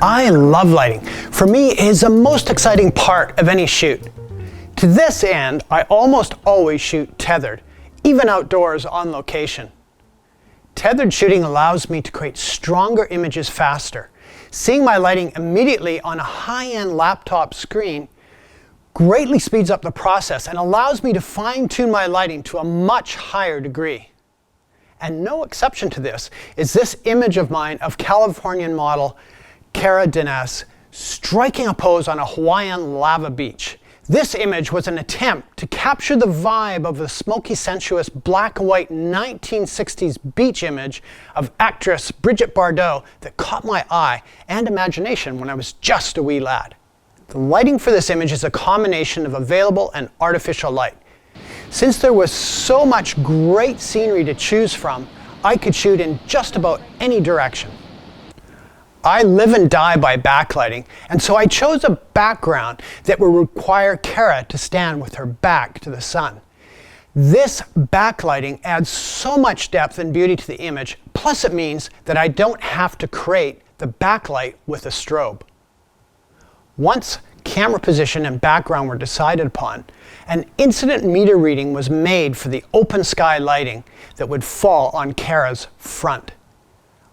I love lighting. For me, it is the most exciting part of any shoot. To this end, I almost always shoot tethered, even outdoors on location. Tethered shooting allows me to create stronger images faster. Seeing my lighting immediately on a high-end laptop screen greatly speeds up the process and allows me to fine-tune my lighting to a much higher degree. And no exception to this is this image of mine of Californian model Cara Dines striking a pose on a Hawaiian lava beach. This image was an attempt to capture the vibe of the smoky, sensuous, black and white 1960s beach image of actress Brigitte Bardot that caught my eye and imagination when I was just a wee lad. The lighting for this image is a combination of available and artificial light. Since there was so much great scenery to choose from, I could shoot in just about any direction. I live and die by backlighting, and so I chose a background that would require Cara to stand with her back to the sun. This backlighting adds so much depth and beauty to the image, plus it means that I don't have to create the backlight with a strobe. Once camera position and background were decided upon, an incident meter reading was made for the open sky lighting that would fall on Cara's front.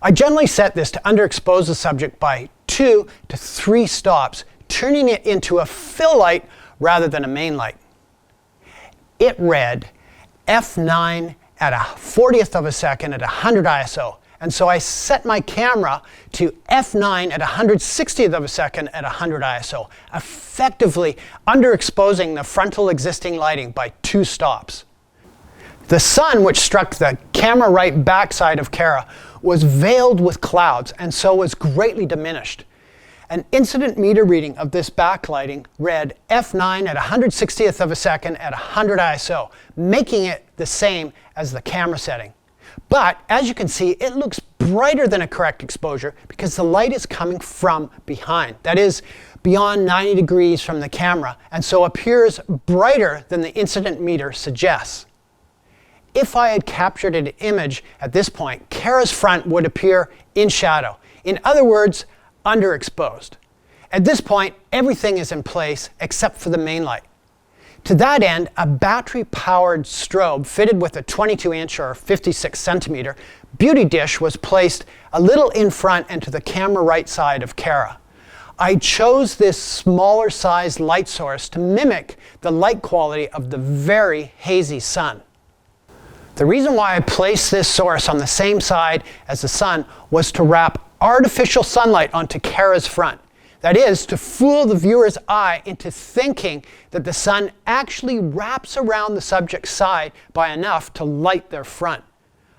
I generally set this to underexpose the subject by 2 to 3 stops, turning it into a fill light rather than a main light. It read f9 at a 40th of a second at 100 ISO, and so I set my camera to f9 at 160th of a second at 100 ISO, effectively underexposing the frontal existing lighting by 2 stops. The sun, which struck the camera right backside of Cara, was veiled with clouds and so was greatly diminished. An incident meter reading of this backlighting read f9 at 160th of a second at 100 ISO, making it the same as the camera setting. But as you can see, it looks brighter than a correct exposure because the light is coming from behind. That is, beyond 90 degrees from the camera, and so appears brighter than the incident meter suggests. If I had captured an image at this point, Cara's front would appear in shadow. In other words, underexposed. At this point, everything is in place except for the main light. To that end, a battery-powered strobe fitted with a 22-inch or 56-centimeter beauty dish was placed a little in front and to the camera right side of Cara. I chose this smaller sized light source to mimic the light quality of the very hazy sun. The reason why I placed this source on the same side as the sun was to wrap artificial sunlight onto Cara's front. That is, to fool the viewer's eye into thinking that the sun actually wraps around the subject's side by enough to light their front.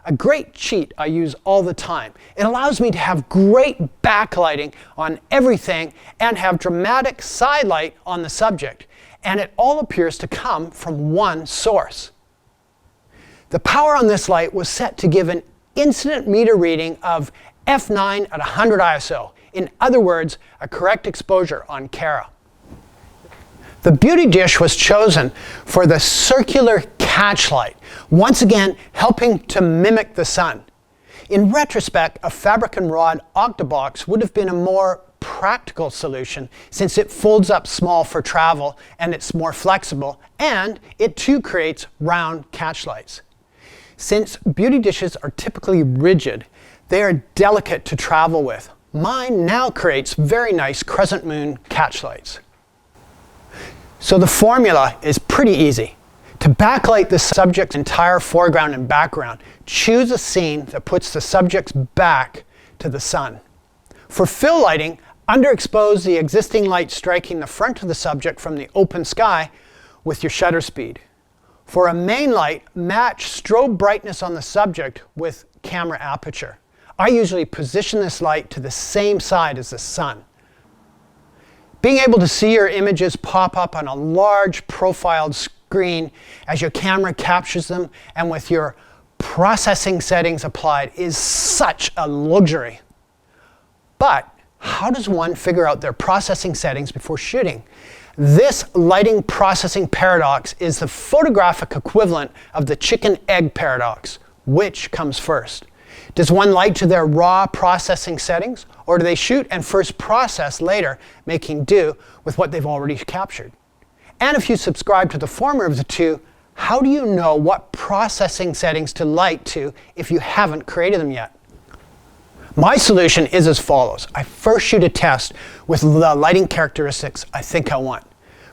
A great cheat I use all the time. It allows me to have great backlighting on everything and have dramatic side light on the subject, and it all appears to come from one source. The power on this light was set to give an incident meter reading of f9 at 100 ISO. In other words, a correct exposure on Cara. The beauty dish was chosen for the circular catch light, once again helping to mimic the sun. In retrospect, a fabric and rod octabox would have been a more practical solution since it folds up small for travel and it's more flexible, and it too creates round catch lights. Since beauty dishes are typically rigid, they are delicate to travel with. Mine now creates very nice crescent moon catch lights. So the formula is pretty easy. To backlight the subject's entire foreground and background, choose a scene that puts the subject's back to the sun. For fill lighting, underexpose the existing light striking the front of the subject from the open sky with your shutter speed. For a main light, match strobe brightness on the subject with camera aperture. I usually position this light to the same side as the sun. Being able to see your images pop up on a large profiled screen as your camera captures them and with your processing settings applied is such a luxury. But how does one figure out their processing settings before shooting? This lighting processing paradox is the photographic equivalent of the chicken-egg paradox. Which comes first? Does one light to their raw processing settings, or do they shoot and first process later, making do with what they've already captured? And if you subscribe to the former of the two, how do you know what processing settings to light to if you haven't created them yet? My solution is as follows. I first shoot a test with the lighting characteristics I think I want.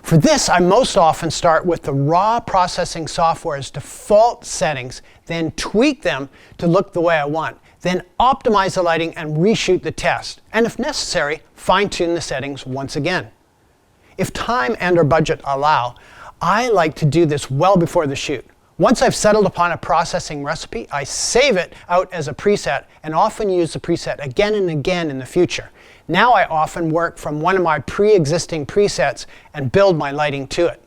For this, I most often start with the raw processing software's default settings, then tweak them to look the way I want, then optimize the lighting and reshoot the test, and if necessary, fine-tune the settings once again. If time and/or budget allow, I like to do this well before the shoot. Once I've settled upon a processing recipe, I save it out as a preset and often use the preset again and again in the future. Now I often work from one of my pre-existing presets and build my lighting to it.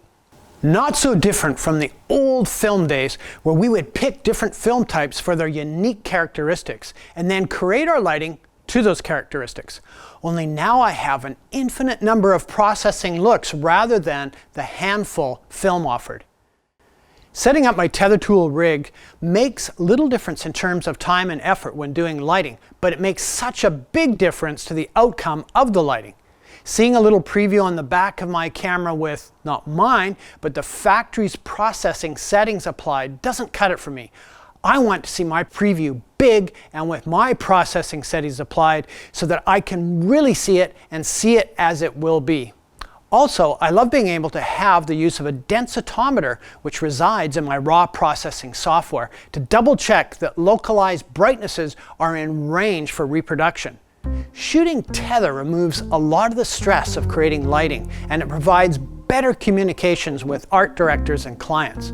Not so different from the old film days where we would pick different film types for their unique characteristics and then create our lighting to those characteristics. Only now I have an infinite number of processing looks rather than the handful film offered. Setting up my tether tool rig makes little difference in terms of time and effort when doing lighting, but it makes such a big difference to the outcome of the lighting. Seeing a little preview on the back of my camera with, not mine, but the factory's processing settings applied doesn't cut it for me. I want to see my preview big and with my processing settings applied so that I can really see it and see it as it will be. Also, I love being able to have the use of a densitometer which resides in my raw processing software to double check that localized brightnesses are in range for reproduction. Shooting tether removes a lot of the stress of creating lighting, and it provides better communications with art directors and clients.